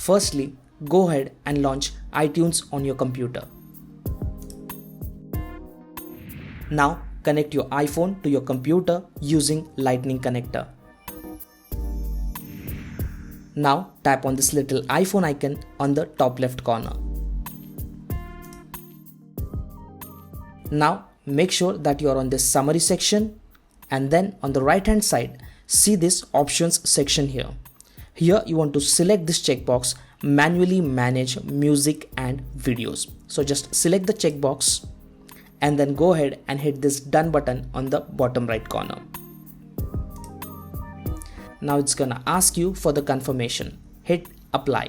Firstly, go ahead and launch iTunes on your computer. Now connect your iPhone to your computer using Lightning connector. Now tap on this little iPhone icon on the top left corner. Now make sure that you are on this summary section, and then on the right hand side see this options section here. Here you want to select this checkbox, manually manage music and videos. So just select the checkbox and then go ahead and hit this done button on the bottom right corner. Now it's gonna ask you for the confirmation. Hit apply.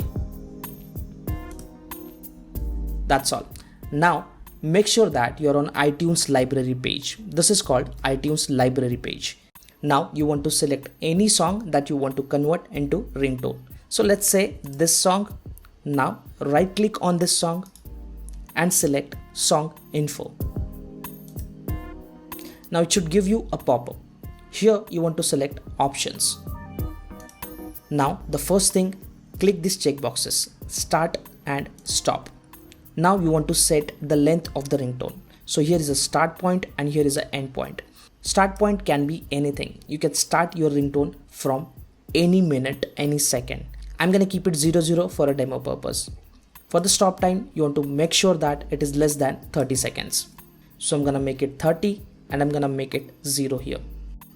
That's all. Now make sure that you're on iTunes library page. This is called iTunes library page. Now you want to select any song that you want to convert into ringtone. So let's say this song. Now right click on this song and select song info. Now it should give you a pop-up. Here you want to select options. Now the first thing, click these checkboxes, start and stop. Now you want to set the length of the ringtone. So here is a start point and here is an end point. Start point can be anything. You can start your ringtone from any minute, any second. I'm gonna keep it 00 for a demo purpose. For the stop time, you want to make sure that it is less than 30 seconds. So I'm gonna make it 30 and I'm gonna make it 0 here.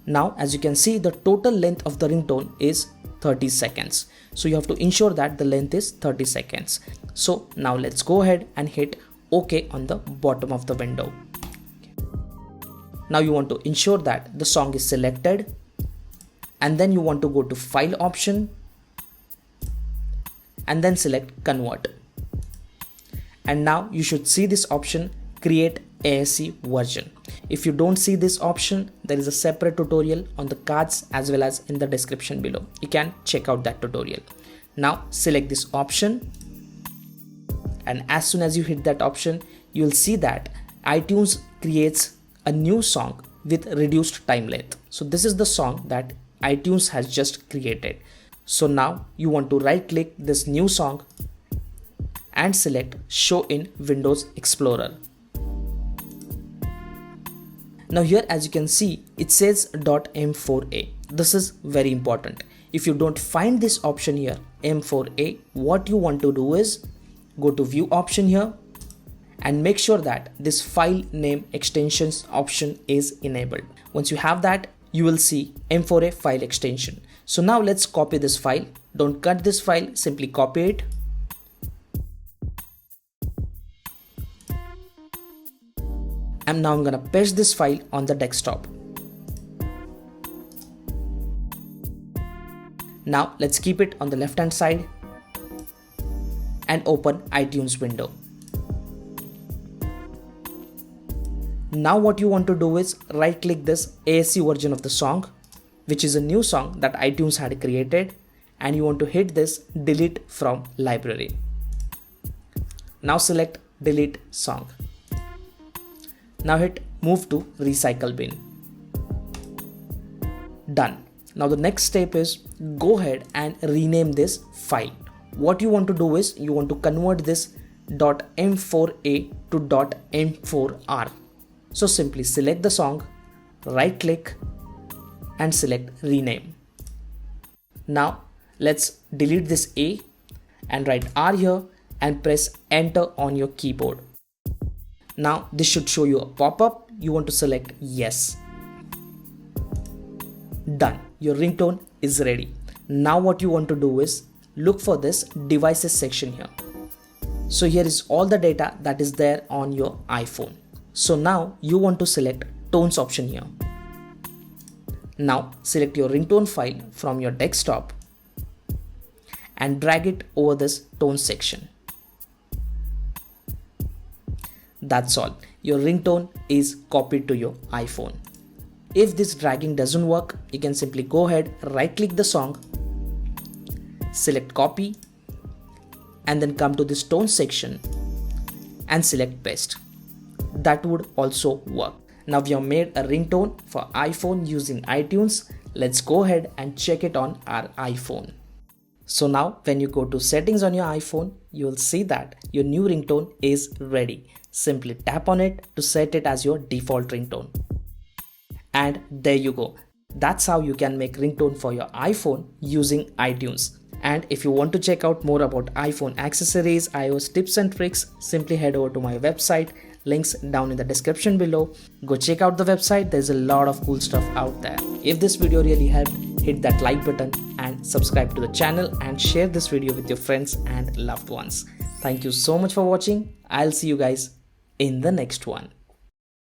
Now as you can see, the total length of the ringtone is 30 seconds. So you have to ensure that the length is 30 seconds. So now let's go ahead and hit OK on the bottom of the window. Now you want to ensure that the song is selected, and then you want to go to file option and then select convert. And now you should see this option, create ASC version. If you don't see this option, there is a separate tutorial on the cards as well as in the description below. You can check out that tutorial. Now select this option, and as soon as you hit that option, you will see that iTunes creates a new song with reduced time length. So this is the song that iTunes has just created. So now you want to right click this new song and select show in Windows Explorer. Now here as you can see, it says .m4a. This is very important. If you don't find this option here, M4a, what you want to do is go to view option here and make sure that this file name extensions option is enabled. Once you have that, you will see M4a file extension. So now let's copy this file. Don't cut this file, simply copy it. And now I'm gonna paste this file on the desktop. Now let's keep it on the left hand side and open iTunes window. Now what you want to do is right click this ASC version of the song, which is a new song that iTunes had created, and you want to hit this delete from library. Now select delete song. Now hit move to recycle bin. Done. Now the next step is go ahead and rename this file. What you want to do is you want to convert this .m4a to .m4r. So simply select the song, right click and select rename. Now let's delete this A and write R here and press enter on your keyboard. Now this should show you a pop-up. You want to select yes. Done. Your ringtone is ready. Now what you want to do is look for this devices section here. So here is all the data that is there on your iPhone. So now you want to select tones option here. Now select your ringtone file from your desktop and drag it over this tone section. That's all. Your ringtone is copied to your iPhone. If this dragging doesn't work, you can simply go ahead, right click the song, select copy, and then come to this tone section and select paste. That would also work. Now we have made a ringtone for iPhone using iTunes. Let's go ahead and check it on our iPhone. So now when you go to settings on your iPhone, you will see that your new ringtone is ready. Simply tap on it to set it as your default ringtone. And there you go. That's how you can make ringtone for your iPhone using iTunes. And if you want to check out more about iPhone accessories, iOS tips and tricks, simply head over to my website. Links down in the description below. Go check out the website. There's a lot of cool stuff out there. If this video really helped, hit that like button and subscribe to the channel and share this video with your friends and loved ones. Thank you so much for watching. I'll see you guys in the next one.